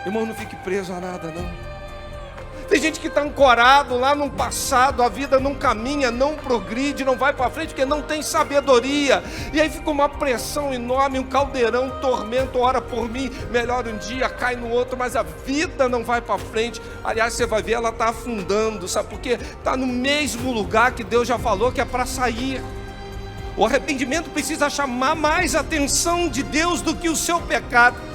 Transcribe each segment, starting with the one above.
Irmão, não fique preso a nada, não. Tem gente que está ancorado lá no passado, a vida não caminha, não progride, não vai para frente, porque não tem sabedoria. E aí fica uma pressão enorme, um caldeirão, um tormento, ora por mim, melhora um dia, cai no outro, mas a vida não vai para frente. Aliás, você vai ver, ela está afundando, sabe por quê? Está no mesmo lugar que Deus já falou que é para sair. O arrependimento precisa chamar mais a atenção de Deus do que o seu pecado.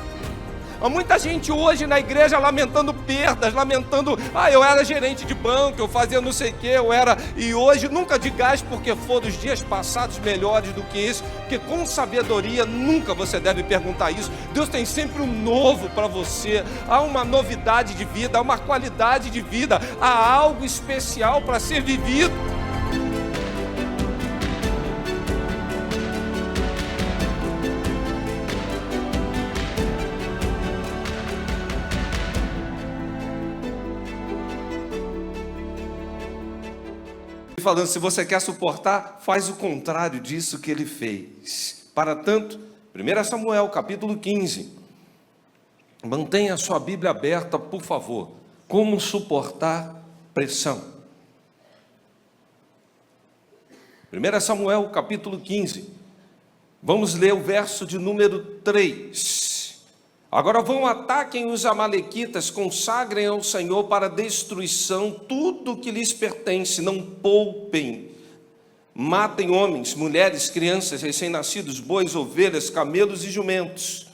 Há muita gente hoje na igreja lamentando perdas, lamentando, eu era gerente de banco, eu fazia não sei o que, eu era, e hoje nunca digais porque foram os dias passados melhores do que esse, porque com sabedoria nunca você deve perguntar isso. Deus tem sempre um novo para você, há uma novidade de vida, há uma qualidade de vida, há algo especial para ser vivido. Falando, se você quer suportar, faz o contrário disso que ele fez. Para tanto, 1 Samuel, capítulo 15. Mantenha a sua Bíblia aberta, por favor. Como suportar pressão. 1 Samuel, capítulo 15. Vamos ler o verso de número 3. Agora vão, ataquem os amalequitas, consagrem ao Senhor para destruição tudo que lhes pertence, não poupem. Matem homens, mulheres, crianças, recém-nascidos, bois, ovelhas, camelos e jumentos.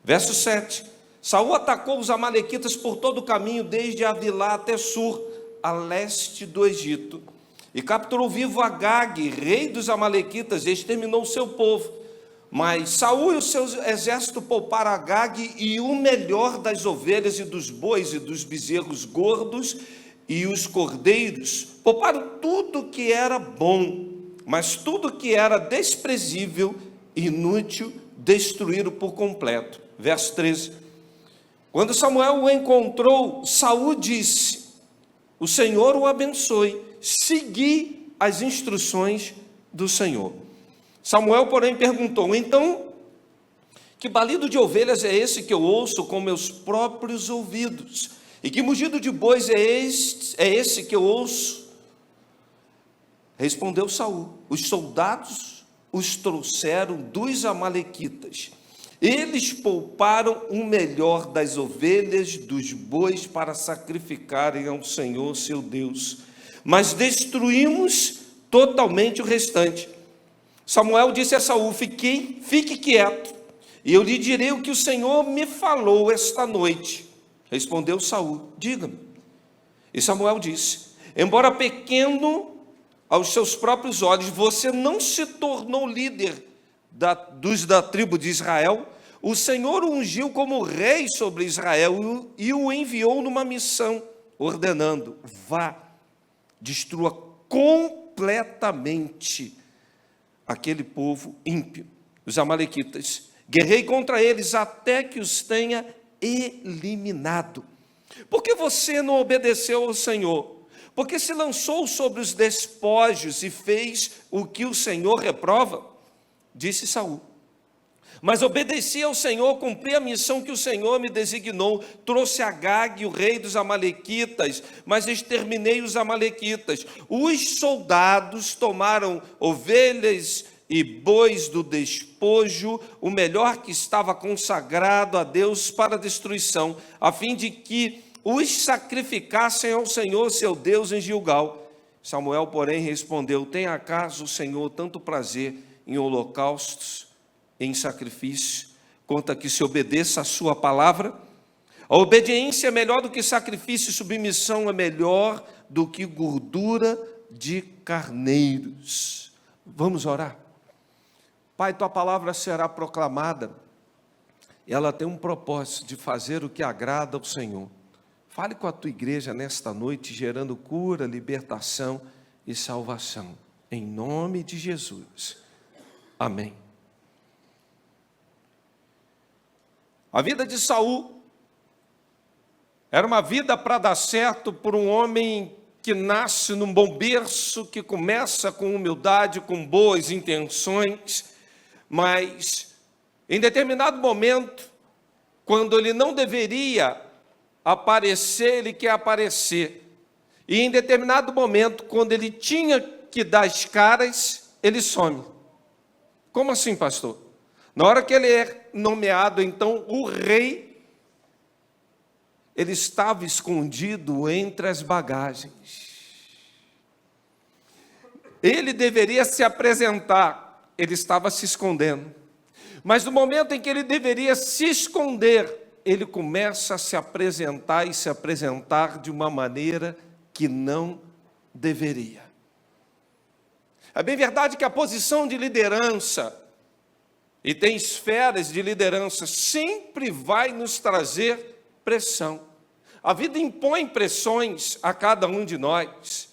Verso 7. Saul atacou os amalequitas por todo o caminho, desde Avilá até Sur, a leste do Egito, e capturou vivo Agag, rei dos amalequitas, e exterminou o seu povo. Mas Saul e o seu exército pouparam Agag e o melhor das ovelhas e dos bois e dos bezerros gordos e os cordeiros. Pouparam tudo que era bom, mas tudo que era desprezível e inútil destruíram por completo. Verso 13. Quando Samuel o encontrou, Saul disse: o Senhor o abençoe, segui as instruções do Senhor. Samuel, porém, perguntou: então, que balido de ovelhas é esse que eu ouço com meus próprios ouvidos? E que mugido de bois é esse que eu ouço? Respondeu Saul: os soldados os trouxeram dos amalequitas. Eles pouparam o melhor das ovelhas, dos bois, para sacrificarem ao Senhor seu Deus, mas destruímos totalmente o restante. Samuel disse a Saul: fique quieto, e eu lhe direi o que o Senhor me falou esta noite. Respondeu Saul: diga-me. E Samuel disse: embora pequeno aos seus próprios olhos, você não se tornou líder dos da tribo de Israel. O Senhor o ungiu como rei sobre Israel e o enviou numa missão, ordenando: vá, destrua completamente aquele povo ímpio, os amalequitas. Guerrei contra eles até que os tenha eliminado. Por que você não obedeceu ao Senhor? Porque se lançou sobre os despojos e fez o que o Senhor reprova? Disse Saul. Mas obedeci ao Senhor, cumpri a missão que o Senhor me designou, trouxe Agag, o rei dos amalequitas, mas exterminei os amalequitas. Os soldados tomaram ovelhas e bois do despojo, o melhor que estava consagrado a Deus para destruição, a fim de que os sacrificassem ao Senhor seu Deus em Gilgal. Samuel, porém, respondeu: tem acaso o Senhor tanto prazer em holocaustos, em sacrifício, quanto a que se obedeça a sua palavra? A obediência é melhor do que sacrifício, e submissão é melhor do que gordura de carneiros. Vamos orar. Pai, tua palavra será proclamada, e ela tem um propósito de fazer o que agrada ao Senhor. Fale com a tua igreja nesta noite, gerando cura, libertação e salvação. Em nome de Jesus. Amém. A vida de Saul era uma vida para dar certo por um homem que nasce num bom berço, que começa com humildade, com boas intenções, mas em determinado momento, quando ele não deveria aparecer, ele quer aparecer. E em determinado momento, quando ele tinha que dar as caras, ele some. Como assim, pastor? Na hora que ele é nomeado, então, o rei, ele estava escondido entre as bagagens. Ele deveria se apresentar, ele estava se escondendo. Mas no momento em que ele deveria se esconder, ele começa a se apresentar e se apresentar de uma maneira que não deveria. É bem verdade que a posição de liderança, e tem esferas de liderança, sempre vai nos trazer pressão. A vida impõe pressões a cada um de nós.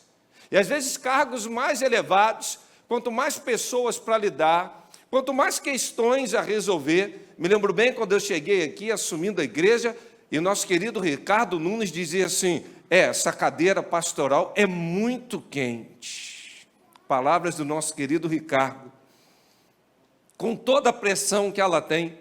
E às vezes cargos mais elevados, quanto mais pessoas para lidar, quanto mais questões a resolver. Me lembro bem quando eu cheguei aqui assumindo a igreja, e o nosso querido Ricardo Nunes dizia assim: essa cadeira pastoral é muito quente. Palavras do nosso querido Ricardo. Com toda a pressão que ela tem.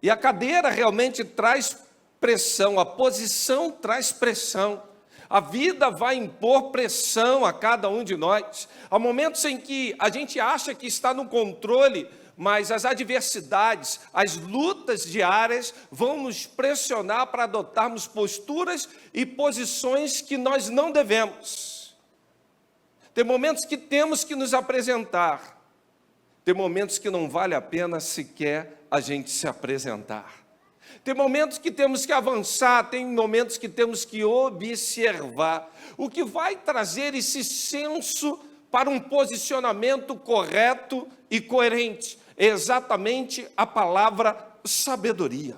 E a cadeira realmente traz pressão, a posição traz pressão. A vida vai impor pressão a cada um de nós. Há momentos em que a gente acha que está no controle, mas as adversidades, as lutas diárias vão nos pressionar para adotarmos posturas e posições que nós não devemos. Tem momentos que temos que nos apresentar. Tem momentos que não vale a pena sequer a gente se apresentar. Tem momentos que temos que avançar, tem momentos que temos que observar. O que vai trazer esse senso para um posicionamento correto e coerente é exatamente a palavra sabedoria.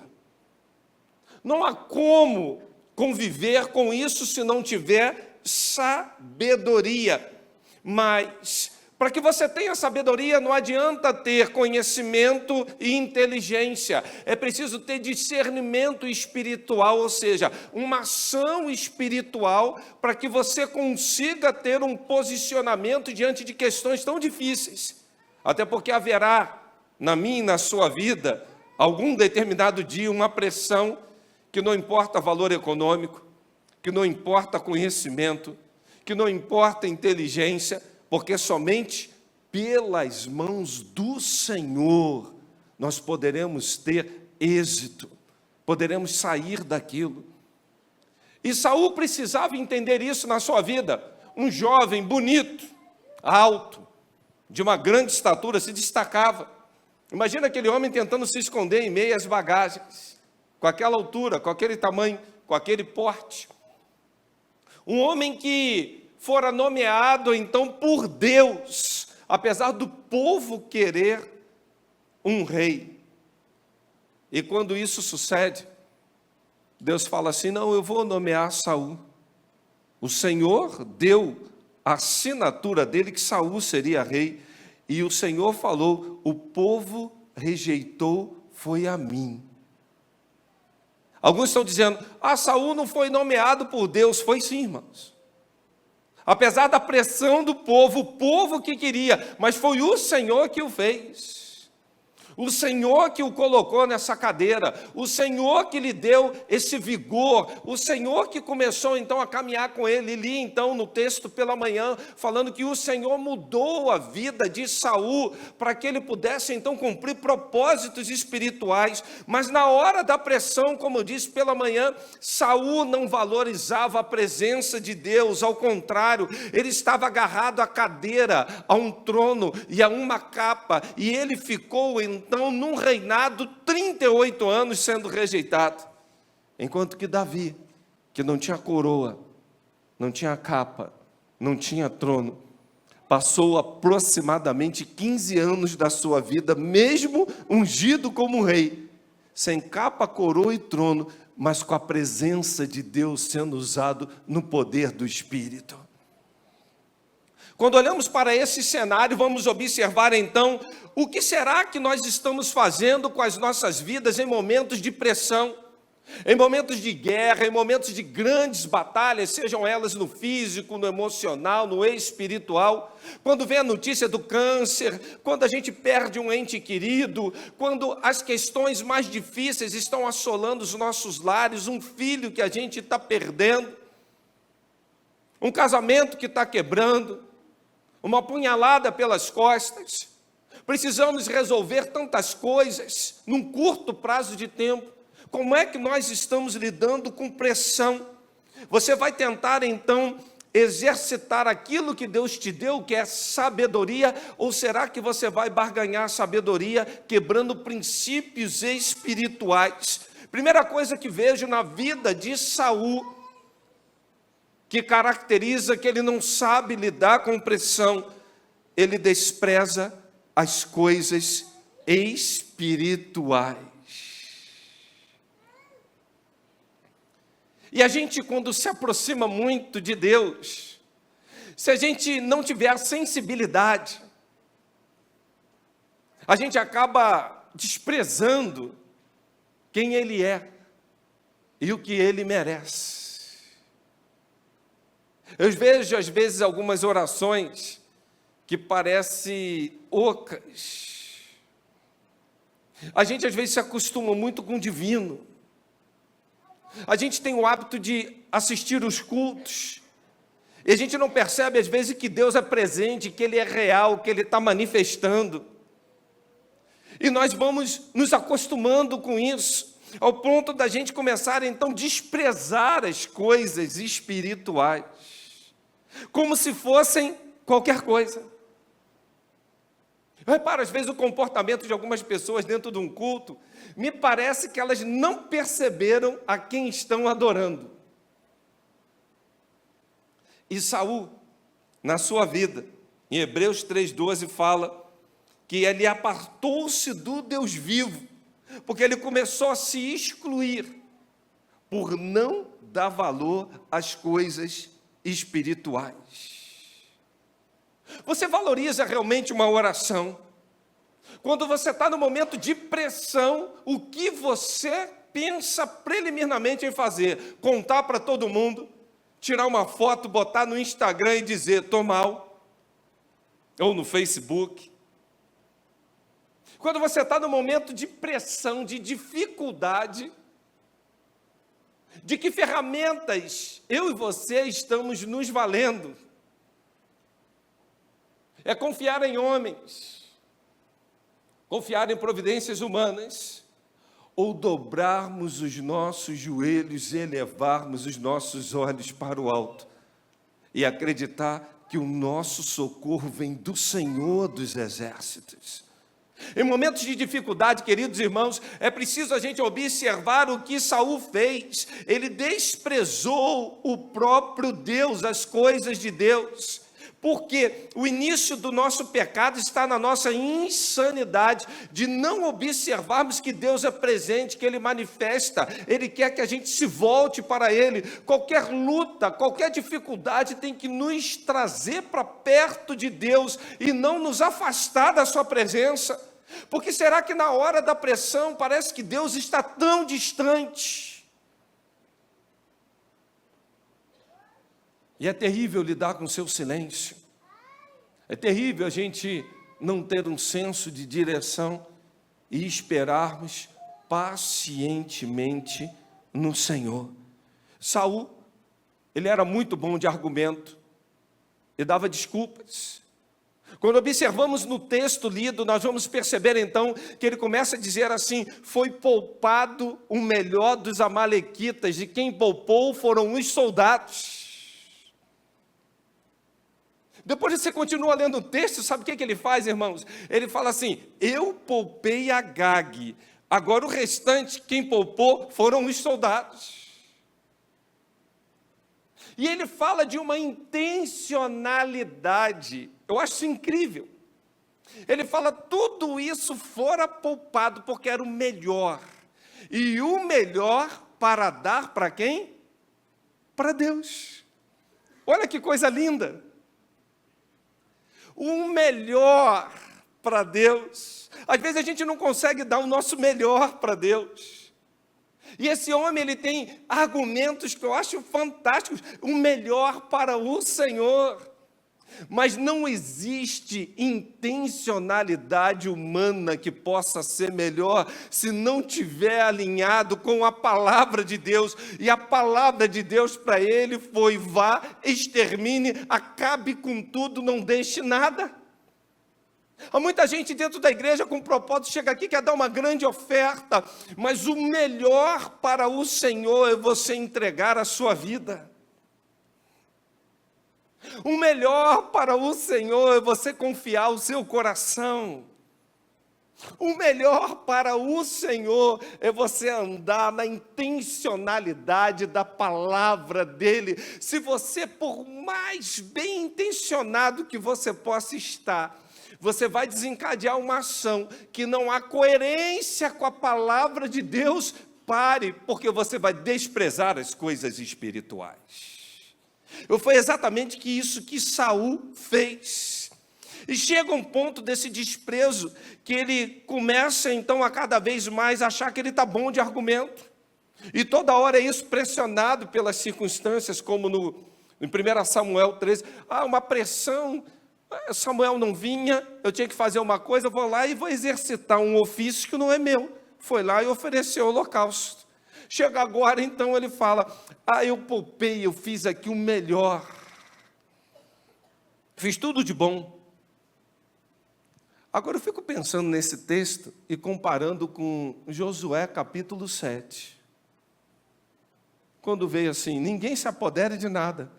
Não há como conviver com isso se não tiver sabedoria. Mas, para que você tenha sabedoria, não adianta ter conhecimento e inteligência. É preciso ter discernimento espiritual, ou seja, uma ação espiritual para que você consiga ter um posicionamento diante de questões tão difíceis. Até porque haverá, na minha e na sua vida, algum determinado dia, uma pressão que não importa valor econômico, que não importa conhecimento, que não importa inteligência, porque somente pelas mãos do Senhor nós poderemos ter êxito, poderemos sair daquilo. E Saul precisava entender isso na sua vida. Um jovem bonito, alto, de uma grande estatura, se destacava. Imagina aquele homem tentando se esconder em meio às bagagens, com aquela altura, com aquele tamanho, com aquele porte. Um homem que fora nomeado, então, por Deus, apesar do povo querer um rei. E quando isso sucede, Deus fala assim: não, eu vou nomear Saul. O Senhor deu a assinatura dele que Saul seria rei. E o Senhor falou: o povo rejeitou, foi a mim. Alguns estão dizendo: Saul não foi nomeado por Deus. Foi sim, irmãos. Apesar da pressão do povo, o povo que queria, mas foi o Senhor que o fez. O Senhor que o colocou nessa cadeira, o Senhor que lhe deu esse vigor, o Senhor que começou então a caminhar com ele. E li então no texto pela manhã, falando que o Senhor mudou a vida de Saul, para que ele pudesse então cumprir propósitos espirituais. Mas na hora da pressão, como eu disse pela manhã, Saul não valorizava a presença de Deus, ao contrário, ele estava agarrado à cadeira, a um trono e a uma capa, e ele ficou então num reinado 38 anos sendo rejeitado, enquanto que Davi, que não tinha coroa, não tinha capa, não tinha trono, passou aproximadamente 15 anos da sua vida, mesmo ungido como rei, sem capa, coroa e trono, mas com a presença de Deus sendo usado no poder do Espírito. Quando olhamos para esse cenário, vamos observar então o que será que nós estamos fazendo com as nossas vidas em momentos de pressão. Em momentos de guerra, em momentos de grandes batalhas, sejam elas no físico, no emocional, no espiritual, quando vem a notícia do câncer, quando a gente perde um ente querido, quando as questões mais difíceis estão assolando os nossos lares, um filho que a gente está perdendo, um casamento que está quebrando, uma punhalada pelas costas, precisamos resolver tantas coisas num curto prazo de tempo. Como é que nós estamos lidando com pressão? Você vai tentar, então, exercitar aquilo que Deus te deu, que é sabedoria, ou será que você vai barganhar sabedoria, quebrando princípios espirituais? Primeira coisa que vejo na vida de Saul, que caracteriza que ele não sabe lidar com pressão, ele despreza as coisas espirituais. E a gente, quando se aproxima muito de Deus, se a gente não tiver a sensibilidade, a gente acaba desprezando quem Ele é e o que Ele merece. Eu vejo, às vezes, algumas orações que parecem ocas. A gente, às vezes, se acostuma muito com o divino. A gente tem o hábito de assistir os cultos, e a gente não percebe, às vezes, que Deus é presente, que Ele é real, que Ele está manifestando. E nós vamos nos acostumando com isso, ao ponto da gente começar, então, a desprezar as coisas espirituais, como se fossem qualquer coisa. Eu reparo, às vezes, o comportamento de algumas pessoas dentro de um culto, me parece que elas não perceberam a quem estão adorando. E Saul, na sua vida, em Hebreus 3,12, fala que ele apartou-se do Deus vivo, porque ele começou a se excluir, por não dar valor às coisas espirituais. Você valoriza realmente uma oração? Quando você está no momento de pressão, o que você pensa preliminarmente em fazer? Contar para todo mundo, tirar uma foto, botar no Instagram e dizer, estou mal, ou no Facebook. Quando você está no momento de pressão, de dificuldade, de que ferramentas eu e você estamos nos valendo? É confiar em homens, confiar em providências humanas, ou dobrarmos os nossos joelhos e elevarmos os nossos olhos para o alto e acreditar que o nosso socorro vem do Senhor dos exércitos. Em momentos de dificuldade, queridos irmãos, é preciso a gente observar o que Saul fez. Ele desprezou o próprio Deus, as coisas de Deus. Porque o início do nosso pecado está na nossa insanidade de não observarmos que Deus é presente, que Ele manifesta, Ele quer que a gente se volte para Ele. Qualquer luta, qualquer dificuldade tem que nos trazer para perto de Deus e não nos afastar da Sua presença. Porque será que na hora da pressão parece que Deus está tão distante? E é terrível lidar com o seu silêncio. É terrível a gente não ter um senso de direção e esperarmos pacientemente no Senhor. Saul, ele era muito bom de argumento e dava desculpas. Quando observamos no texto lido, nós vamos perceber então que ele começa a dizer assim: foi poupado o melhor dos amalequitas, e quem poupou foram os soldados. Depois você continua lendo o texto, sabe o que ele faz, irmãos? Ele fala assim, eu poupei Agag, agora o restante, quem poupou foram os soldados. E ele fala de uma intencionalidade, eu acho isso incrível. Ele fala, tudo isso fora poupado, porque era o melhor. E o melhor para dar para quem? Para Deus. Olha que coisa linda. O melhor para Deus. Às vezes a gente não consegue dar o nosso melhor para Deus. E esse homem, ele tem argumentos que eu acho fantásticos. O melhor para o Senhor. Mas não existe intencionalidade humana que possa ser melhor se não tiver alinhado com a palavra de Deus. E a palavra de Deus para ele foi: vá, extermine, acabe com tudo, não deixe nada. Há muita gente dentro da igreja com propósito, chega aqui, quer dar uma grande oferta, mas o melhor para o Senhor é você entregar a sua vida. O melhor para o Senhor é você confiar o seu coração. O melhor para o Senhor é você andar na intencionalidade da palavra dEle. Se você, por mais bem intencionado que você possa estar, você vai desencadear uma ação que não há coerência com a palavra de Deus, pare, porque você vai desprezar as coisas espirituais. Foi exatamente isso que Saul fez. E chega um ponto desse desprezo que ele começa então a cada vez mais achar que ele está bom de argumento. E toda hora é isso, pressionado pelas circunstâncias, como em 1 Samuel 13. Uma pressão, Samuel não vinha, eu tinha que fazer uma coisa, eu vou lá e vou exercitar um ofício que não é meu. Foi lá e ofereceu o holocausto. Chega agora, então, ele fala: eu poupei, eu fiz aqui o melhor. Fiz tudo de bom. Agora eu fico pensando nesse texto e comparando com Josué capítulo 7. Quando veio assim: ninguém se apodere de nada.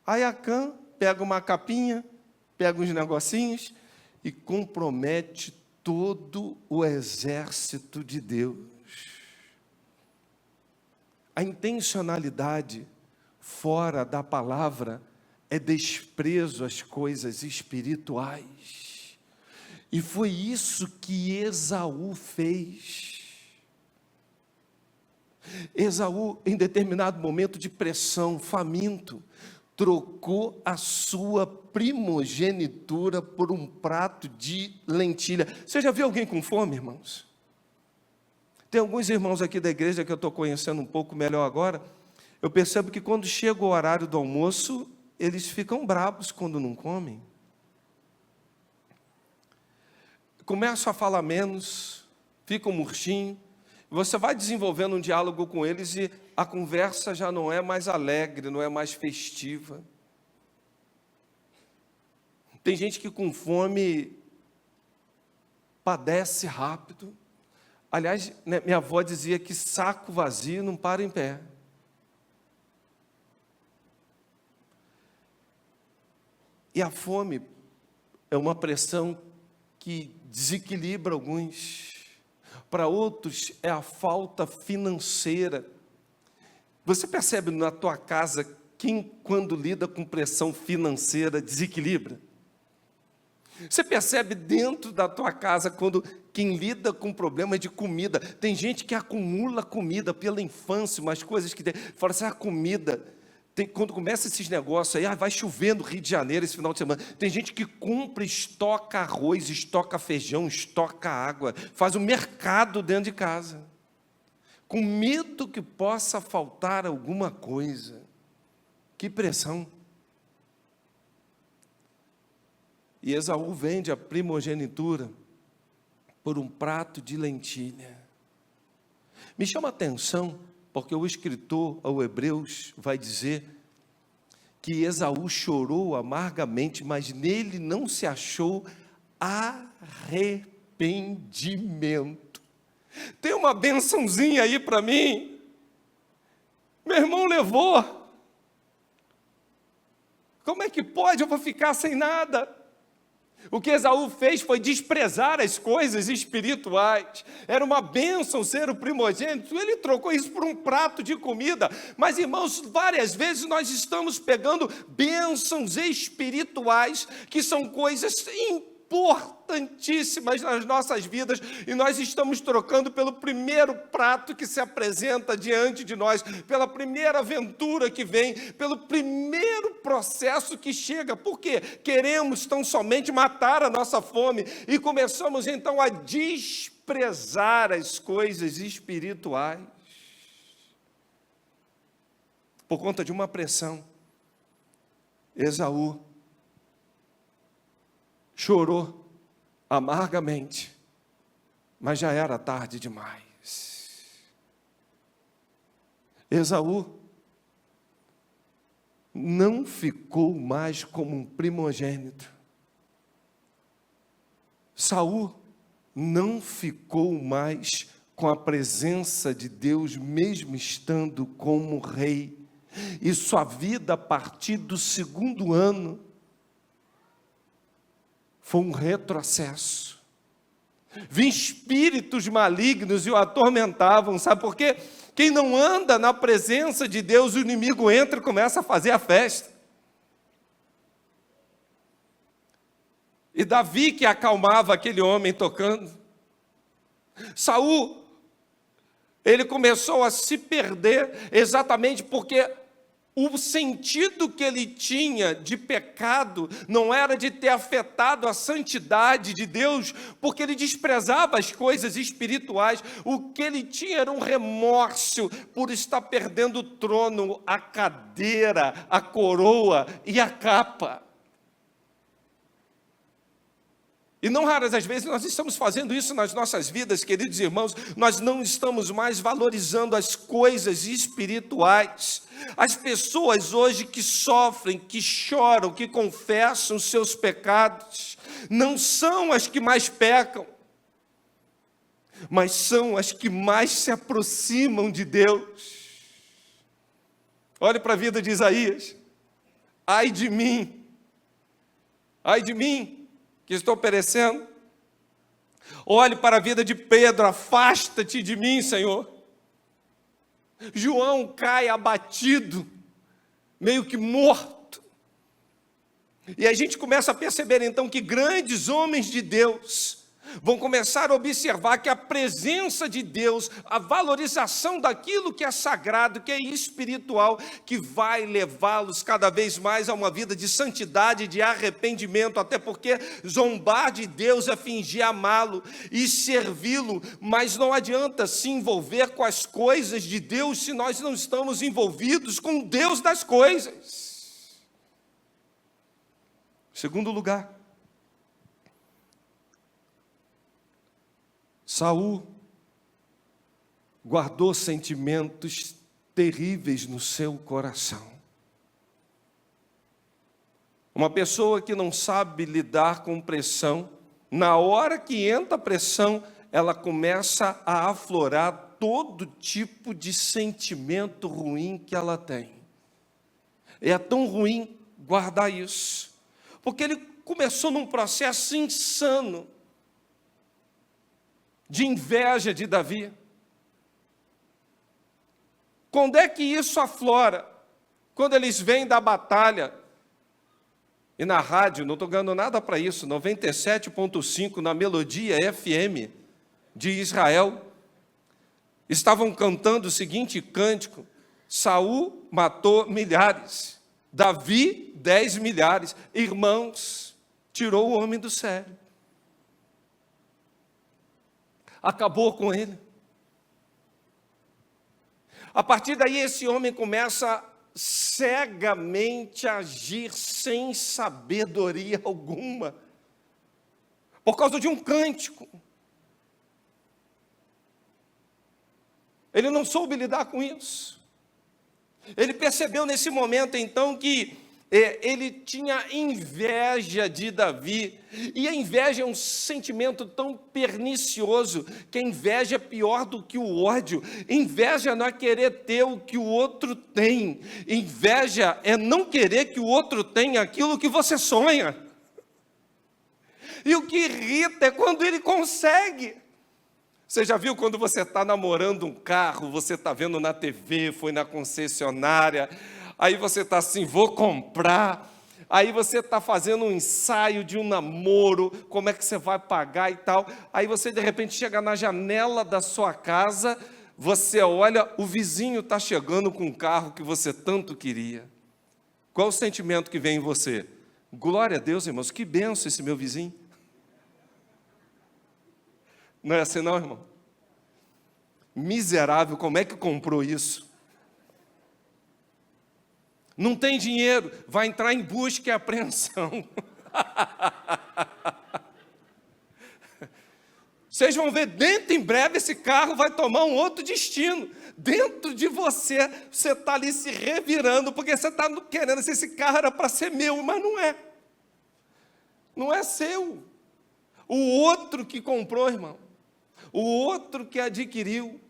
Aí Acã pega uma capinha, pega uns negocinhos e compromete todo o exército de Deus. A intencionalidade fora da palavra é desprezo às coisas espirituais. E foi isso que Esaú fez. Esaú, em determinado momento de pressão, faminto, trocou a sua primogenitura por um prato de lentilha. Você já viu alguém com fome, irmãos? Tem alguns irmãos aqui da igreja que eu estou conhecendo um pouco melhor agora. Eu percebo que quando chega o horário do almoço, eles ficam bravos quando não comem. Começam a falar menos, ficam murchinhos. Você vai desenvolvendo um diálogo com eles e a conversa já não é mais alegre, não é mais festiva. Tem gente que com fome padece rápido. Aliás, minha avó dizia que saco vazio não para em pé. E a fome é uma pressão que desequilibra alguns. Para outros é a falta financeira. Você percebe na tua casa quem, quando lida com pressão financeira, desequilibra? Você percebe dentro da tua casa quando quem lida com problemas de comida, tem gente que acumula comida pela infância, umas coisas que fala assim: a comida, quando começa esses negócios aí, vai chover no Rio de Janeiro esse final de semana, tem gente que compra, estoca arroz, estoca feijão, estoca água, faz um mercado dentro de casa, com medo que possa faltar alguma coisa. Que pressão! E Esaú vende a primogenitura por um prato de lentilha. Me chama a atenção, porque o escritor ao Hebreus vai dizer que Esaú chorou amargamente, mas nele não se achou arrependimento. Tem uma bençãozinha aí para mim. Meu irmão levou. Como é que pode? Eu vou ficar sem nada. O que Esaú fez foi desprezar as coisas espirituais. Era uma bênção ser o primogênito. Ele trocou isso por um prato de comida. Mas, irmãos, várias vezes nós estamos pegando bênçãos espirituais, que são coisas importantíssimas nas nossas vidas, e nós estamos trocando pelo primeiro prato que se apresenta diante de nós, pela primeira aventura que vem, pelo primeiro processo que chega. Por quê? Queremos tão somente matar a nossa fome e começamos então a desprezar as coisas espirituais. por conta de uma pressão, Esaú chorou amargamente, mas já era tarde demais. Esaú não ficou mais como um primogênito. Saul não ficou mais com a presença de Deus, mesmo estando como rei. E sua vida, a partir do 2º ano, foi um retrocesso. Vinham espíritos malignos e o atormentavam, sabe por quê? Quem não anda na presença de Deus, o inimigo entra e começa a fazer a festa. E Davi que acalmava aquele homem tocando. Saul, ele começou a se perder exatamente porque o sentido que ele tinha de pecado não era de ter afetado a santidade de Deus, porque ele desprezava as coisas espirituais. O que ele tinha era um remorso por estar perdendo o trono, a cadeira, a coroa e a capa. E não raras as vezes nós estamos fazendo isso nas nossas vidas, queridos irmãos, nós não estamos mais valorizando as coisas espirituais. As pessoas hoje que sofrem, que choram, que confessam os seus pecados, não são as que mais pecam, mas são as que mais se aproximam de Deus. Olhe para a vida de Isaías. Ai de mim, que estou perecendo. Olhe para a vida de Pedro, afasta-te de mim, Senhor. João cai abatido, meio que morto. E a gente começa a perceber então que grandes homens de Deus vão começar a observar que a presença de Deus, a valorização daquilo que é sagrado, que é espiritual, que vai levá-los cada vez mais a uma vida de santidade, de arrependimento, até porque zombar de Deus é fingir amá-lo e servi-lo, mas não adianta se envolver com as coisas de Deus se nós não estamos envolvidos com o Deus das coisas. Segundo lugar, Saul guardou sentimentos terríveis no seu coração. Uma pessoa que não sabe lidar com pressão, na hora que entra a pressão, ela começa a aflorar todo tipo de sentimento ruim que ela tem. É tão ruim guardar isso, porque ele começou num processo insano de inveja de Davi. Quando é que isso aflora? Quando eles vêm da batalha. E na rádio, não estou ganhando nada para isso, 97.5 na Melodia FM de Israel, estavam cantando o seguinte cântico: Saul matou milhares, Davi 10 milhares. Irmãos, tirou o homem do sério. Acabou com ele. A partir daí, esse homem começa cegamente a agir sem sabedoria alguma, por causa de um cântico. Ele não soube lidar com isso. Ele percebeu nesse momento, então, que ele tinha inveja de Davi, e a inveja é um sentimento tão pernicioso, que a inveja é pior do que o ódio. Inveja não é querer ter o que o outro tem, inveja é não querer que o outro tenha aquilo que você sonha, e o que irrita é quando ele consegue. Você já viu quando você está namorando um carro, você está vendo na TV, foi na concessionária, aí você está assim, vou comprar, aí você está fazendo um ensaio de um namoro, como é que você vai pagar e tal, aí você de repente chega na janela da sua casa, você olha, o vizinho está chegando com um carro que você tanto queria. Qual o sentimento que vem em você? Glória a Deus, irmãos, que benção esse meu vizinho. Não é assim não, irmão? Miserável, como é que comprou isso? Não tem dinheiro, vai entrar em busca e apreensão. Vocês vão ver, dentro em breve, esse carro vai tomar um outro destino. Dentro de você, você está ali se revirando, porque você está querendo se esse carro era para ser meu, mas não é. Não é seu. O outro que comprou, irmão. O outro que adquiriu.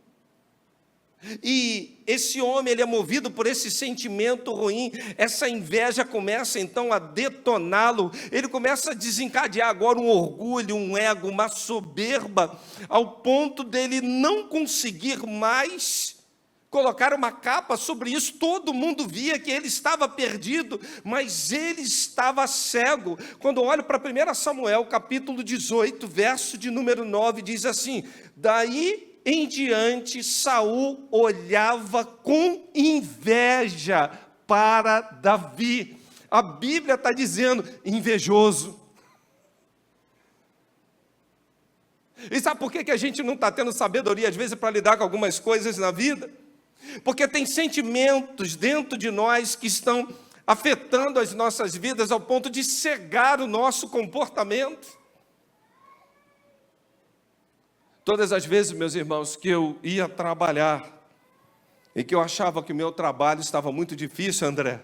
E esse homem, ele é movido por esse sentimento ruim, essa inveja começa então a detoná-lo, ele começa a desencadear agora um orgulho, um ego, uma soberba, ao ponto dele não conseguir mais colocar uma capa sobre isso. Todo mundo via que ele estava perdido, mas ele estava cego. Quando olho para 1 Samuel, capítulo 18, verso de número 9, diz assim: daí em diante, Saul olhava com inveja para Davi. A Bíblia está dizendo, invejoso. E sabe por que a gente não está tendo sabedoria, às vezes, para lidar com algumas coisas na vida? Porque tem sentimentos dentro de nós que estão afetando as nossas vidas ao ponto de cegar o nosso comportamento. Todas as vezes, meus irmãos, que eu ia trabalhar e que eu achava que o meu trabalho estava muito difícil, André,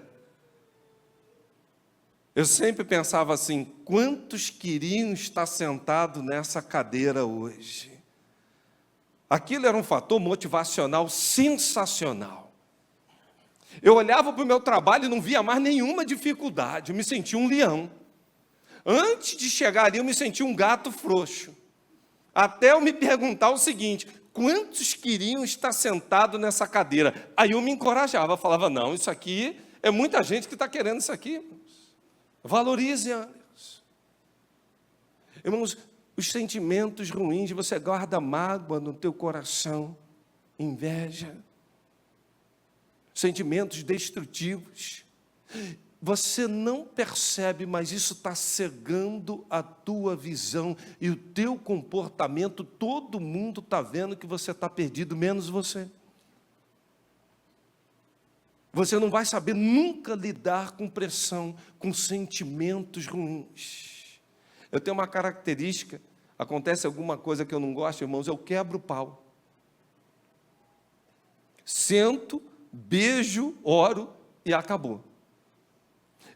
eu sempre pensava assim: quantos queriam estar sentados nessa cadeira hoje? Aquilo era um fator motivacional sensacional. Eu olhava para o meu trabalho e não via mais nenhuma dificuldade, eu me sentia um leão. Antes de chegar ali, eu me sentia um gato frouxo. Até eu me perguntar o seguinte: quantos queriam estar sentados nessa cadeira? Aí eu me encorajava, falava: não, isso aqui, é muita gente que está querendo isso aqui. Valorize, irmãos. Irmãos, os sentimentos ruins, você guarda mágoa no teu coração, inveja, sentimentos destrutivos. Você não percebe, mas isso está cegando a tua visão e o teu comportamento. Todo mundo está vendo que você está perdido, menos você. Você não vai saber nunca lidar com pressão, com sentimentos ruins. Eu tenho uma característica, acontece alguma coisa que eu não gosto, irmãos, eu quebro o pau. Sento, beijo, oro e acabou.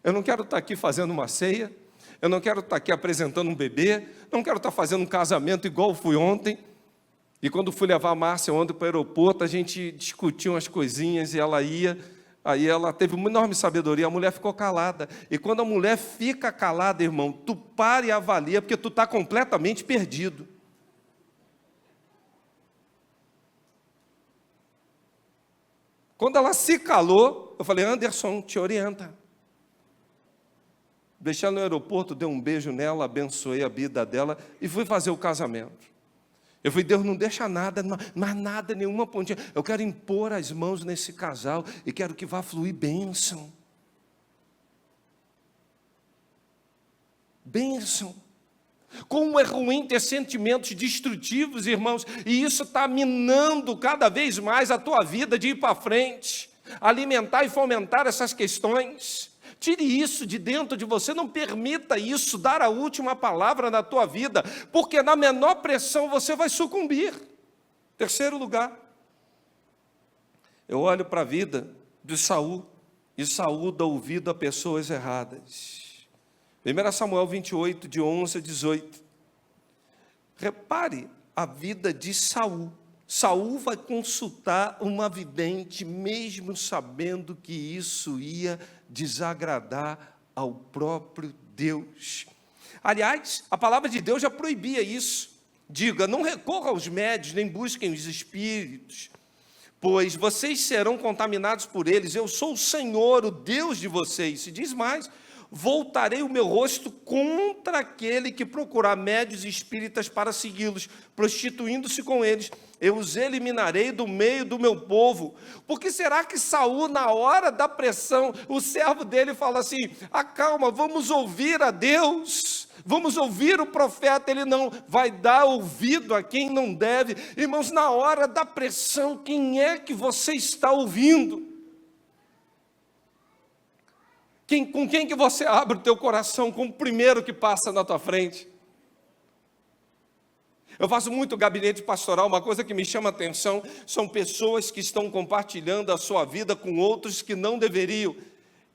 Eu não quero estar aqui fazendo uma ceia, eu não quero estar aqui apresentando um bebê, não quero estar fazendo um casamento igual fui ontem. E quando fui levar a Márcia ontem para o aeroporto, a gente discutiu umas coisinhas e ela ia, aí ela teve uma enorme sabedoria, a mulher ficou calada. E quando a mulher fica calada, irmão, tu para e avalia, porque tu está completamente perdido. Quando ela se calou, eu falei: Anderson, te orienta. Deixei ela no aeroporto, dei um beijo nela, abençoei a vida dela e fui fazer o casamento. Eu falei: Deus, não deixa nada, mas nada, nenhuma pontinha. Eu quero impor as mãos nesse casal e quero que vá fluir bênção. Bênção. Como é ruim ter sentimentos destrutivos, irmãos, e isso está minando cada vez mais a tua vida de ir para frente, alimentar e fomentar essas questões. Tire isso de dentro de você, não permita isso dar a última palavra na tua vida, porque na menor pressão você vai sucumbir. Terceiro lugar, eu olho para a vida de Saul, e Saul dá ouvido a pessoas erradas. 1 Samuel 28, de 11 a 18. Repare a vida de Saul. Saul vai consultar uma vidente, mesmo sabendo que isso ia desagradar ao próprio Deus. Aliás, a palavra de Deus já proibia isso. Diga: não recorra aos médios, nem busquem os espíritos, pois vocês serão contaminados por eles. Eu sou o Senhor, o Deus de vocês. Se diz mais: voltarei o meu rosto contra aquele que procurar médios e espíritas para segui-los, prostituindo-se com eles. Eu os eliminarei do meio do meu povo. Porque será que Saul, na hora da pressão, o servo dele fala assim: acalma, vamos ouvir a Deus, vamos ouvir o profeta? Ele não vai dar ouvido a quem não deve. Irmãos, na hora da pressão, quem é que você está ouvindo? Com quem que você abre o teu coração? Com o primeiro que passa na tua frente? Eu faço muito gabinete pastoral, uma coisa que me chama a atenção são pessoas que estão compartilhando a sua vida com outros que não deveriam.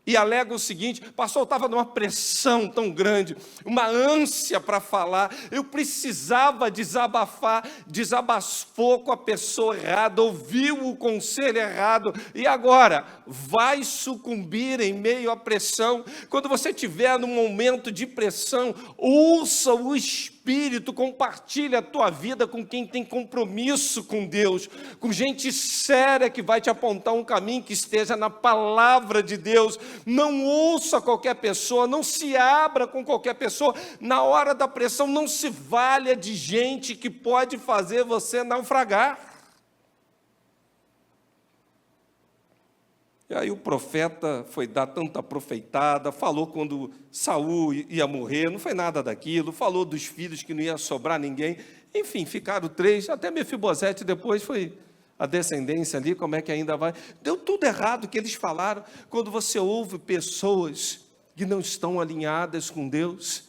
E alega o seguinte: pastor, eu estava numa pressão tão grande, uma ânsia para falar, eu precisava desabafar, desabafou com a pessoa errada, ouviu o conselho errado, e agora vai sucumbir em meio à pressão. Quando você estiver num momento de pressão, ouça o Espírito, compartilhe a tua vida com quem tem compromisso com Deus, com gente séria que vai te apontar um caminho que esteja na palavra de Deus. Não ouça qualquer pessoa, não se abra com qualquer pessoa. Na hora da pressão, não se valha de gente que pode fazer você naufragar. E aí o profeta foi dar tanta profetada, falou quando Saul ia morrer, não foi nada daquilo, falou dos filhos que não ia sobrar ninguém. Enfim, ficaram 3, até Mefibosete depois foi a descendência ali, como é que ainda vai? Deu tudo errado o que eles falaram. Quando você ouve pessoas que não estão alinhadas com Deus,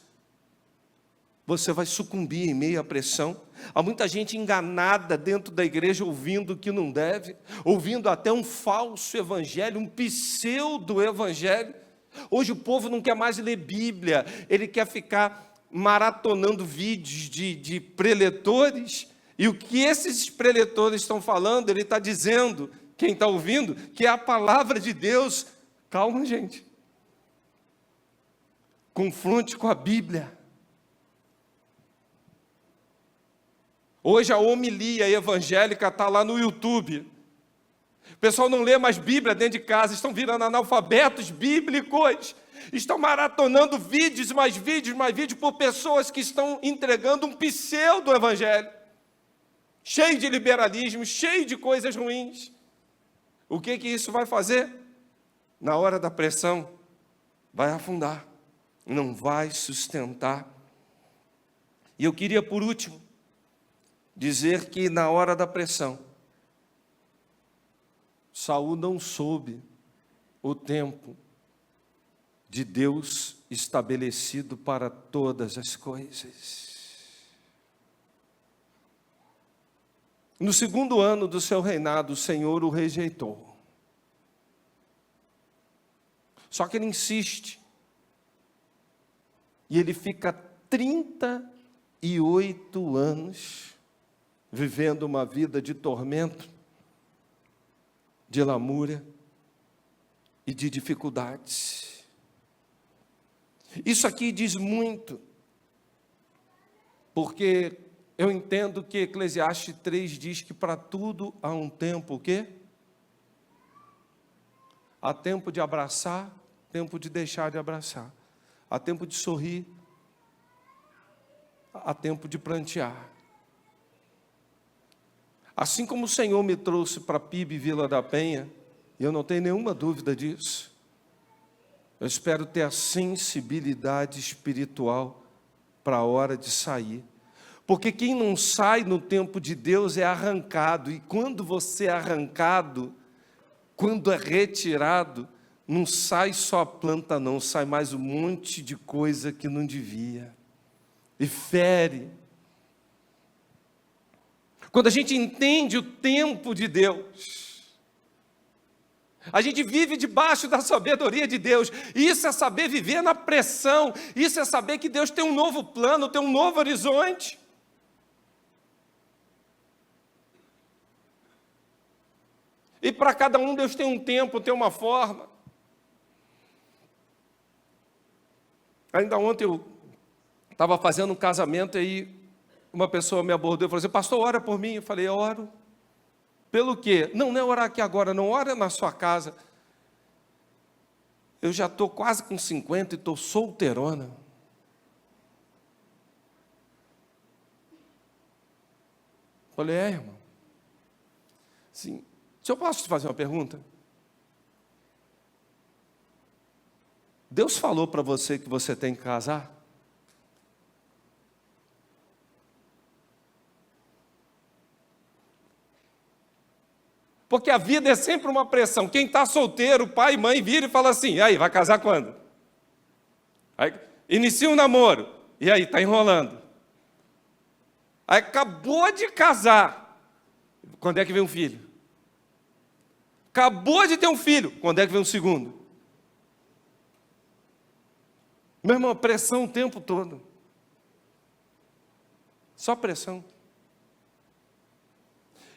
você vai sucumbir em meio à pressão. Há muita gente enganada dentro da igreja, ouvindo o que não deve, ouvindo até um falso evangelho, um pseudo-evangelho. Hoje o povo não quer mais ler Bíblia, ele quer ficar maratonando vídeos de preletores. E o que esses preletores estão falando, ele está dizendo, quem está ouvindo, que é a palavra de Deus. Calma, gente. Confronte com a Bíblia. Hoje a homilia evangélica está lá no YouTube. O pessoal não lê mais Bíblia dentro de casa, estão virando analfabetos bíblicos. Estão maratonando vídeos, mais vídeos, mais vídeos, por pessoas que estão entregando um pseudo-evangelho. Cheio de liberalismo, cheio de coisas ruins. O que isso vai fazer? Na hora da pressão, vai afundar, não vai sustentar. E eu queria, por último, dizer que na hora da pressão, Saul não soube o tempo de Deus estabelecido para todas as coisas. No 2º ano do seu reinado, o Senhor o rejeitou. Só que ele insiste. E ele fica 38 anos vivendo uma vida de tormento, de lamúria e de dificuldades. Isso aqui diz muito, porque eu entendo que Eclesiastes 3 diz que para tudo há um tempo, o quê? Há tempo de abraçar, tempo de deixar de abraçar. Há tempo de sorrir, há tempo de prantear. Assim como o Senhor me trouxe para PIB Vila da Penha, e eu não tenho nenhuma dúvida disso, eu espero ter a sensibilidade espiritual para a hora de sair. Porque quem não sai no tempo de Deus é arrancado. E quando você é arrancado, quando é retirado, não sai só a planta não, sai mais um monte de coisa que não devia. E fere. Quando a gente entende o tempo de Deus, a gente vive debaixo da sabedoria de Deus. Isso é saber viver na pressão. Isso é saber que Deus tem um novo plano, tem um novo horizonte. E para cada um Deus tem um tempo, tem uma forma. Ainda ontem eu estava fazendo um casamento e aí uma pessoa me abordou e falou assim: pastor, ora por mim. Eu falei: eu oro. Pelo quê? Não é orar aqui agora, não, ora na sua casa. Eu já estou quase com 50 e estou solteirona. Falei: irmão. Sim. Se eu posso te fazer uma pergunta? Deus falou para você que você tem que casar? Porque a vida é sempre uma pressão. Quem está solteiro, pai e mãe vira e fala assim: aí, vai casar quando? Aí inicia um namoro, e aí, está enrolando. Aí acabou de casar, quando é que vem um filho? Acabou de ter um filho, quando é que vem um segundo? Meu irmão, pressão o tempo todo. Só pressão.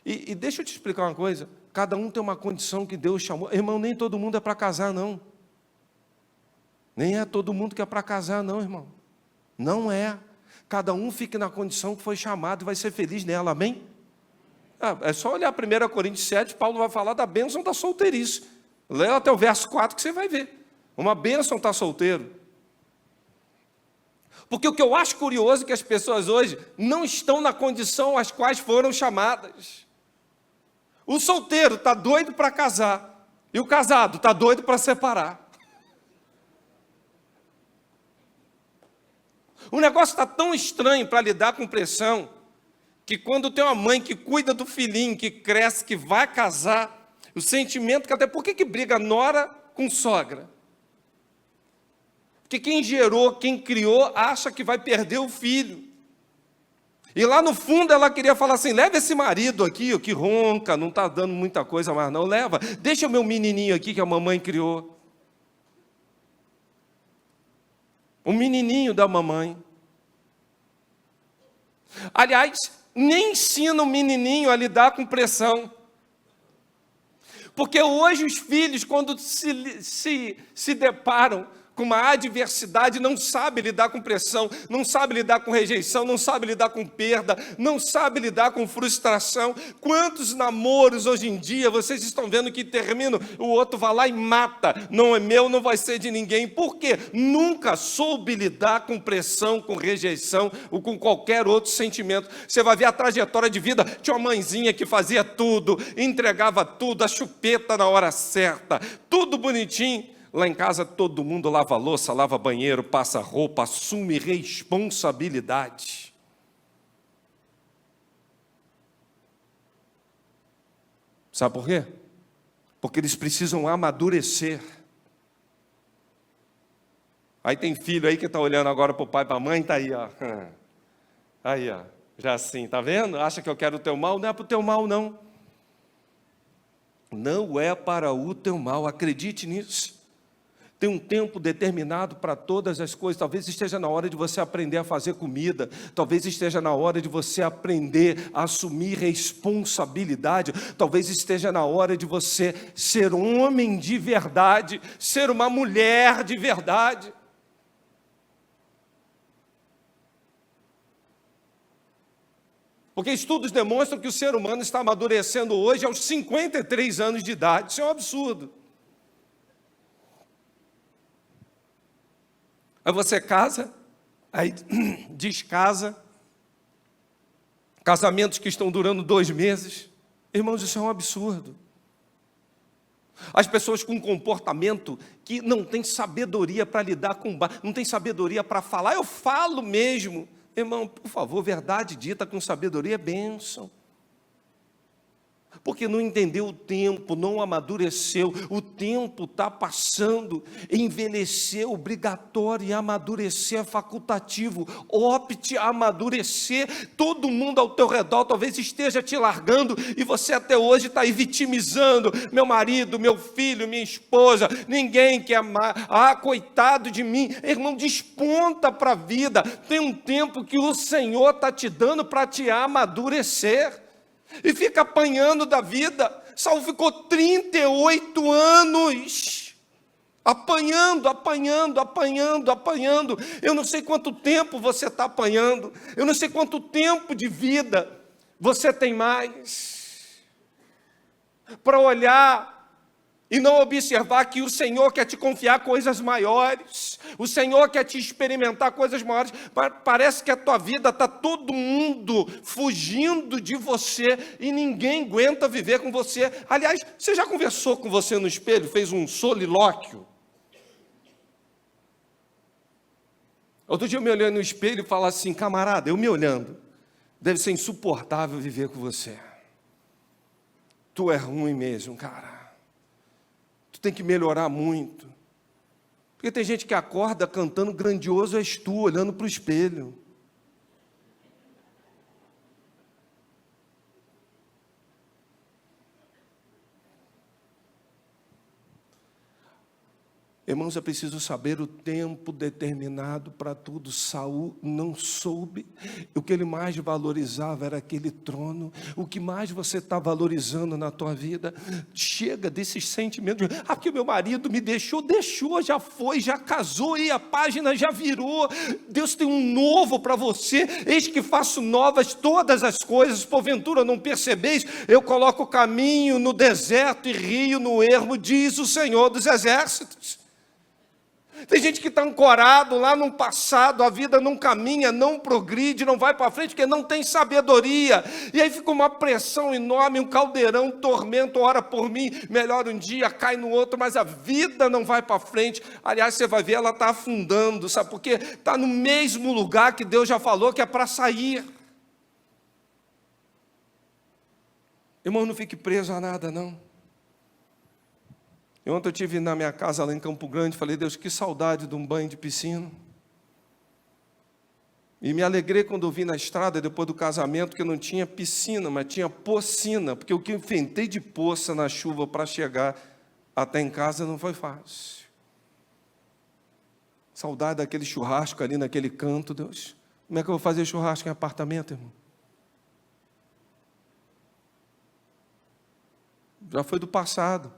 E deixa eu te explicar uma coisa, cada um tem uma condição que Deus chamou. Irmão, nem todo mundo é para casar, não. Nem é todo mundo que é para casar, não, irmão. Não é. Cada um fica na condição que foi chamado e vai ser feliz nela, amém? É só olhar 1 Coríntios 7, Paulo vai falar da bênção da solteirice. Lê até o verso 4 que você vai ver. Uma bênção estar solteiro. Porque o que eu acho curioso é que as pessoas hoje não estão na condição às quais foram chamadas. O solteiro está doido para casar, e o casado está doido para separar. O negócio está tão estranho para lidar com pressão, que quando tem uma mãe que cuida do filhinho, que cresce, que vai casar, o sentimento que até... Por que briga nora com sogra? Porque quem gerou, quem criou, acha que vai perder o filho. E lá no fundo ela queria falar assim, leva esse marido aqui, que ronca, não está dando muita coisa mais não, leva, deixa o meu menininho aqui que a mamãe criou. O menininho da mamãe. Aliás, nem ensina o menininho a lidar com pressão. Porque hoje os filhos, quando se deparam com uma adversidade, não sabe lidar com pressão, não sabe lidar com rejeição, não sabe lidar com perda, não sabe lidar com frustração. Quantos namoros hoje em dia vocês estão vendo que terminam, o outro vai lá e mata, não é meu, não vai ser de ninguém. Por quê? Nunca soube lidar com pressão, com rejeição ou com qualquer outro sentimento. Você vai ver a trajetória de vida, tinha uma mãezinha que fazia tudo, entregava tudo, a chupeta na hora certa, tudo bonitinho. Lá em casa todo mundo lava louça, lava banheiro, passa roupa, assume responsabilidade. Sabe por quê? Porque eles precisam amadurecer. Aí tem filho aí que está olhando agora para o pai e para a mãe, está aí, ó. Aí, ó, já assim, tá vendo? Acha que eu quero o teu mal? Não é para o teu mal, não. Não é para o teu mal, acredite nisso. Tem um tempo determinado para todas as coisas. Talvez esteja na hora de você aprender a fazer comida. Talvez esteja na hora de você aprender a assumir responsabilidade. Talvez esteja na hora de você ser um homem de verdade, ser uma mulher de verdade. Porque estudos demonstram que o ser humano está amadurecendo hoje aos 53 anos de idade. Isso é um absurdo. Aí você casa, aí descasa, casamentos que estão durando 2 meses. Irmãos, isso é um absurdo. As pessoas com um comportamento que não tem sabedoria para lidar com... Não tem sabedoria para falar, eu falo mesmo. Irmão, por favor, verdade dita com sabedoria é bênção. Porque não entendeu o tempo, não amadureceu, o tempo está passando, envelhecer é obrigatório e amadurecer é facultativo, opte a amadurecer. Todo mundo ao teu redor talvez esteja te largando e você até hoje está aí vitimizando, meu marido, meu filho, minha esposa, ninguém quer amar, coitado de mim. Irmão, desponta para a vida, tem um tempo que o Senhor está te dando para te amadurecer. E fica apanhando da vida. Saulo ficou 38 anos apanhando. Eu não sei quanto tempo você está apanhando. Eu não sei quanto tempo de vida você tem mais para olhar e não observar que o Senhor quer te confiar coisas maiores, o Senhor quer te experimentar coisas maiores. Parece que a tua vida está todo mundo fugindo de você e ninguém aguenta viver com você. Aliás, você já conversou com você no espelho, fez um solilóquio? Outro dia eu me olhei no espelho e falei assim, camarada, eu me olhando, deve ser insuportável viver com você. Tu é ruim mesmo, cara. Tu tem que melhorar muito. Porque tem gente que acorda cantando grandioso és tu, olhando para o espelho. Irmãos, é preciso saber o tempo determinado para tudo. Saul não soube. O que ele mais valorizava era aquele trono. O que mais você está valorizando na tua vida? Chega desses sentimentos. Porque meu marido me deixou, já foi, já casou e a página já virou. Deus tem um novo para você. Eis que faço novas todas as coisas. Porventura não percebeis? Eu coloco o caminho no deserto e rio no ermo, diz o Senhor dos Exércitos. Tem gente que está ancorado lá no passado, a vida não caminha, não progride, não vai para frente, porque não tem sabedoria. E aí fica uma pressão enorme, um caldeirão, um tormento, ora por mim, melhora um dia, cai no outro, mas a vida não vai para frente. Aliás, você vai ver, ela está afundando, sabe por quê? Está no mesmo lugar que Deus já falou que é para sair. Irmão, não fique preso a nada, não. E ontem eu estive na minha casa lá em Campo Grande, falei, Deus, que saudade de um banho de piscina. E me alegrei quando eu vi na estrada, depois do casamento, que não tinha piscina, mas tinha pocina, porque o que eu enfrentei de poça na chuva para chegar até em casa não foi fácil. Saudade daquele churrasco ali naquele canto, Deus. Como é que eu vou fazer churrasco em apartamento, irmão? Já foi do passado.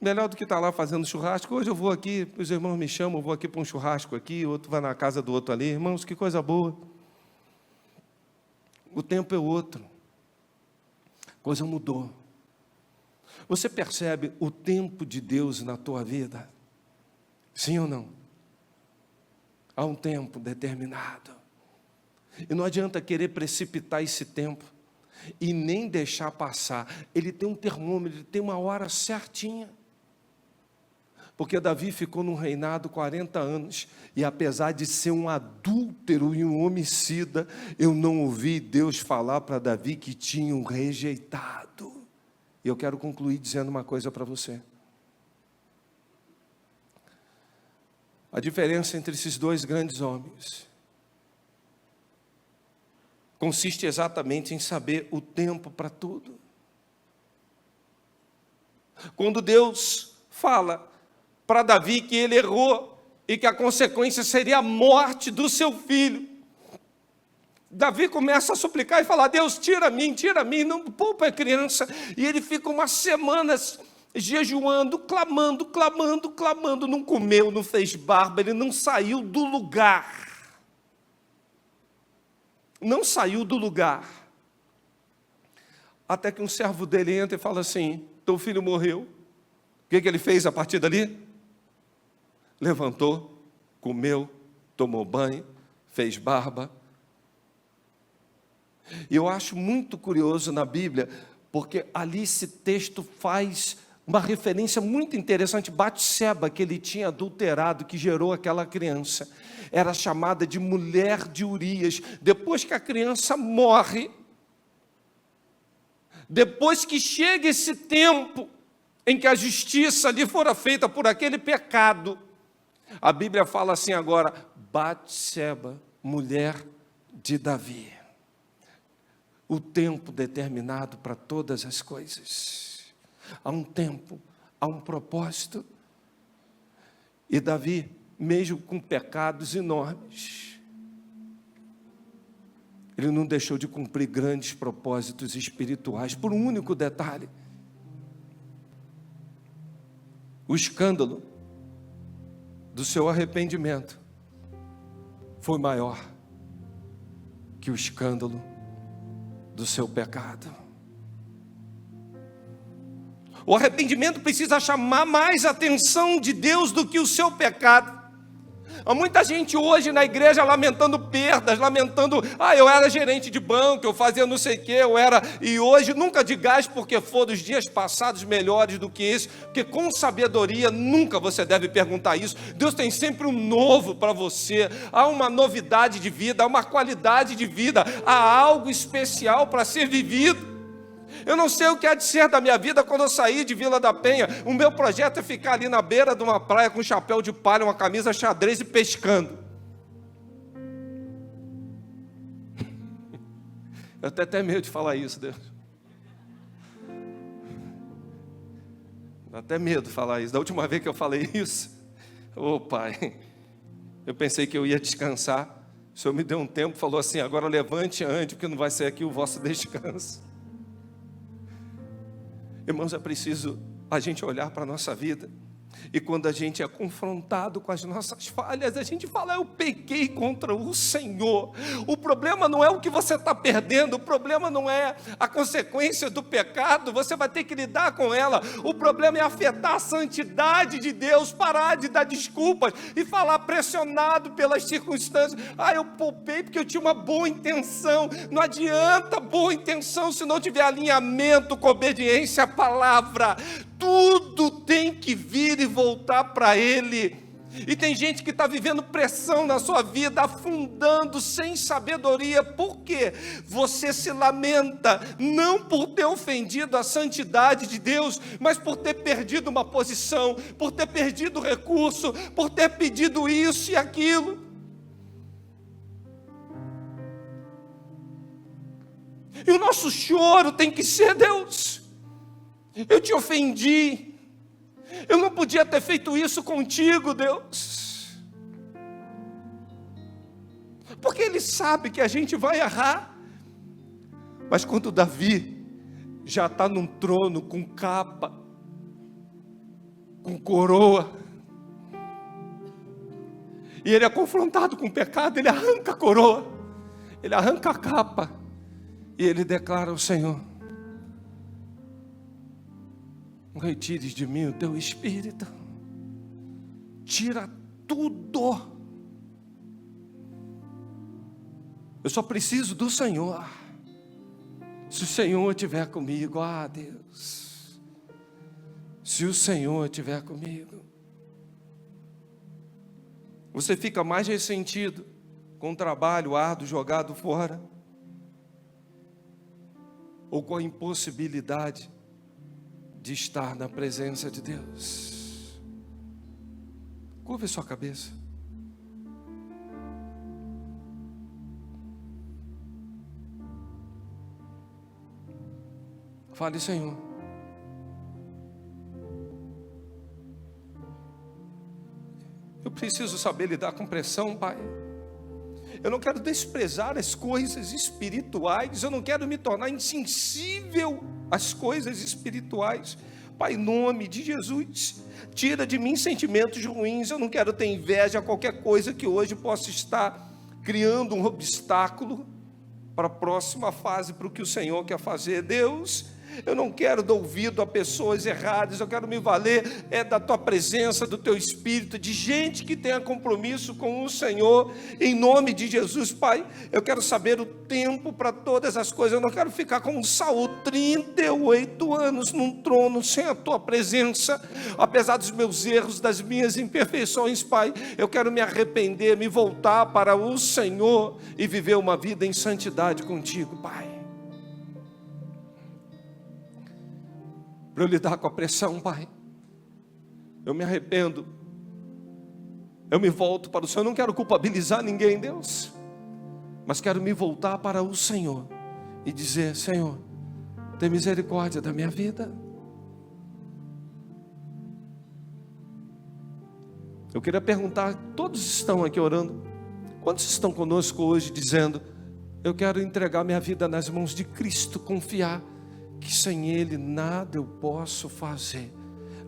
Melhor do que estar lá fazendo churrasco. Hoje eu vou aqui, os irmãos me chamam, eu vou aqui para um churrasco aqui, outro vai na casa do outro ali. Irmãos, que coisa boa. O tempo é outro. A coisa mudou. Você percebe o tempo de Deus na tua vida? Sim ou não? Há um tempo determinado. E não adianta querer precipitar esse tempo e nem deixar passar. Ele tem um termômetro, ele tem uma hora certinha. Porque Davi ficou num reinado 40 anos, e apesar de ser um adúltero e um homicida, eu não ouvi Deus falar para Davi que tinha um rejeitado. E eu quero concluir dizendo uma coisa para você. A diferença entre esses dois grandes homens consiste exatamente em saber o tempo para tudo. Quando Deus fala para Davi que ele errou e que a consequência seria a morte do seu filho, Davi começa a suplicar e falar, Deus, tira a mim, não poupa a criança. E ele fica umas semanas jejuando, clamando, não comeu, não fez barba, ele não saiu do lugar. Não saiu do lugar. Até que um servo dele entra e fala assim, teu filho morreu. O que ele fez a partir dali? Levantou, comeu, tomou banho, fez barba. E eu acho muito curioso na Bíblia, porque ali esse texto faz uma referência muito interessante. Batseba, que ele tinha adulterado, que gerou aquela criança, era chamada de mulher de Urias. Depois que a criança morre, depois que chega esse tempo em que a justiça ali fora feita por aquele pecado, a Bíblia fala assim agora, Batseba, mulher de Davi. O tempo determinado para todas as coisas. Há um tempo, há um propósito. E Davi, mesmo com pecados enormes, ele não deixou de cumprir grandes propósitos espirituais, por um único detalhe. O escândalo do seu arrependimento foi maior que o escândalo do seu pecado. O arrependimento precisa chamar mais a atenção de Deus do que o seu pecado. Há muita gente hoje na igreja lamentando perdas, lamentando, eu era gerente de banco, eu fazia não sei o que, e hoje nunca digais porque foram os dias passados melhores do que esse, porque com sabedoria nunca você deve perguntar isso. Deus tem sempre um novo para você, há uma novidade de vida, há uma qualidade de vida, há algo especial para ser vivido. Eu não sei o que há de ser da minha vida quando eu sair de Vila da Penha. O meu projeto é ficar ali na beira de uma praia com um chapéu de palha, uma camisa xadrez e pescando. Eu tenho até medo de falar isso, Deus. Dá até medo de falar isso. Da última vez que eu falei isso, Pai, eu pensei que eu ia descansar. O Senhor me deu um tempo, falou assim: agora levante e ande, porque não vai ser aqui o vosso descanso. Irmãos, é preciso a gente olhar para a nossa vida. E quando a gente é confrontado com as nossas falhas, a gente fala: eu pequei contra o Senhor. O problema não é o que você está perdendo, o problema não é a consequência do pecado, você vai ter que lidar com ela. O problema é afetar a santidade de Deus, parar de dar desculpas e falar pressionado pelas circunstâncias. Eu poupei porque eu tinha uma boa intenção. Não adianta boa intenção se não tiver alinhamento com obediência à palavra. Tudo tem que vir e voltar para Ele. E tem gente que está vivendo pressão na sua vida, afundando sem sabedoria. Por quê? Você se lamenta, não por ter ofendido a santidade de Deus, mas por ter perdido uma posição, por ter perdido recurso, por ter pedido isso e aquilo. E o nosso choro tem que ser: Deus, eu te ofendi, eu não podia ter feito isso contigo, Deus. Porque Ele sabe que a gente vai errar. Mas quando Davi já está num trono com capa, com coroa, e ele é confrontado com o pecado, ele arranca a coroa, ele arranca a capa, e ele declara ao Senhor: retires de mim o teu espírito, tira tudo, eu só preciso do Senhor. Se o Senhor estiver comigo, Deus, se o Senhor estiver comigo. Você fica mais ressentido com o trabalho árduo jogado fora, ou com a impossibilidade de estar na presença de Deus? Curva sua cabeça. Fale: Senhor, eu preciso saber lidar com pressão, Pai. Eu não quero desprezar as coisas espirituais, eu não quero me tornar insensível às coisas espirituais. Pai, em nome de Jesus, tira de mim sentimentos ruins. Eu não quero ter inveja a qualquer coisa que hoje possa estar criando um obstáculo para a próxima fase, para o que o Senhor quer fazer. Deus, eu não quero dar ouvido a pessoas erradas, eu quero me valer da tua presença, do teu Espírito, de gente que tenha compromisso com o Senhor, em nome de Jesus. Pai, eu quero saber o tempo para todas as coisas. Eu não quero ficar como Saul, 38 anos num trono sem a tua presença, apesar dos meus erros, das minhas imperfeições. Pai, eu quero me arrepender, me voltar para o Senhor e viver uma vida em santidade contigo, Pai. Para eu lidar com a pressão, Pai, eu me arrependo, eu me volto para o Senhor. Eu não quero culpabilizar ninguém, Deus, mas quero me voltar para o Senhor e dizer: Senhor, tem misericórdia da minha vida. Eu queria perguntar: todos estão aqui orando? Quantos estão conosco hoje dizendo: eu quero entregar minha vida nas mãos de Cristo, confiar que sem Ele nada eu posso fazer?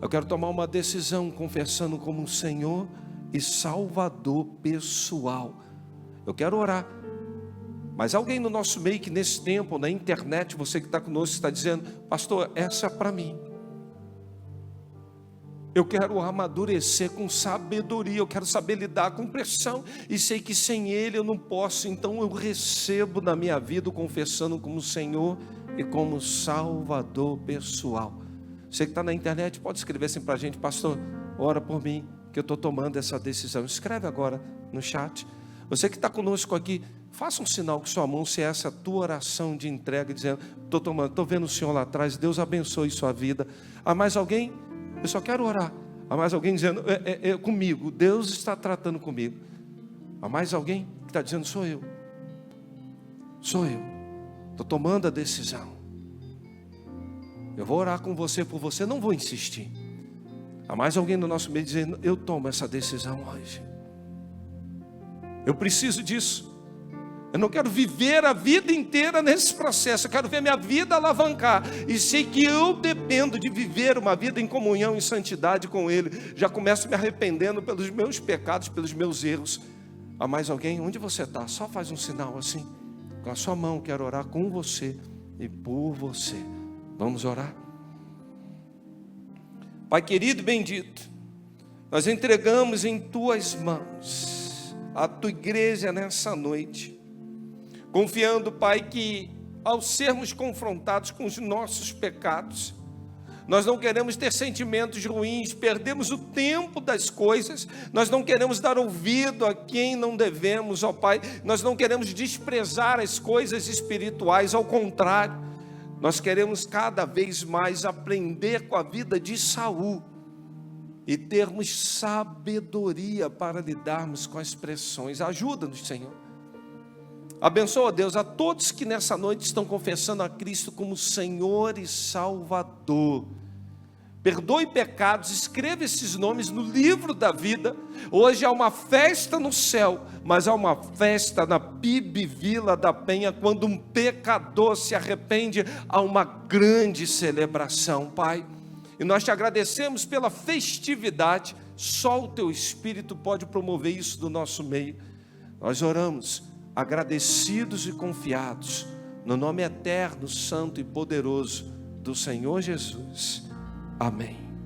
Eu quero tomar uma decisão confessando como Senhor e Salvador pessoal. Eu quero orar. Mas alguém no nosso meio que nesse tempo, na internet, você que está conosco, está dizendo: pastor, essa é para mim. Eu quero amadurecer com sabedoria, eu quero saber lidar com pressão, e sei que sem Ele eu não posso. Então eu recebo na minha vida confessando como Senhor e como Salvador pessoal. Você que está na internet pode escrever assim para a gente: pastor, ora por mim, que eu estou tomando essa decisão. Escreve agora no chat. Você que está conosco aqui faça um sinal com sua mão, se é essa a tua oração de entrega, dizendo: estou vendo o Senhor lá atrás, Deus abençoe sua vida. Há mais alguém? Eu só quero orar. Há mais alguém dizendo: comigo, Deus está tratando comigo. Há mais alguém que está dizendo: sou eu. Sou eu. Estou tomando a decisão. Eu vou orar com você, por você, não vou insistir. Há mais alguém no nosso meio dizendo: eu tomo essa decisão hoje. Eu preciso disso. Eu não quero viver a vida inteira nesse processo. Eu quero ver minha vida alavancar. E sei que eu dependo de viver uma vida em comunhão, em santidade com Ele. Já começo me arrependendo pelos meus pecados, pelos meus erros. Há mais alguém? Onde você está? Só faz um sinal assim. Com a sua mão, quero orar com você e por você. Vamos orar? Pai querido e bendito, nós entregamos em Tuas mãos a Tua igreja nessa noite. Confiando, Pai, que ao sermos confrontados com os nossos pecados, nós não queremos ter sentimentos ruins, perdemos o tempo das coisas, nós não queremos dar ouvido a quem não devemos, ó Pai, nós não queremos desprezar as coisas espirituais, ao contrário, nós queremos cada vez mais aprender com a vida de Saul e termos sabedoria para lidarmos com as pressões. Ajuda-nos, Senhor. Abençoa, Deus, a todos que nessa noite estão confessando a Cristo como Senhor e Salvador. Perdoe pecados, escreva esses nomes no livro da vida. Hoje há uma festa no céu, mas há uma festa na PIB Vila da Penha, quando um pecador se arrepende, há uma grande celebração, Pai. E nós te agradecemos pela festividade, só o Teu Espírito pode promover isso do nosso meio. Nós oramos agradecidos e confiados, no nome eterno, santo e poderoso do Senhor Jesus. Amém.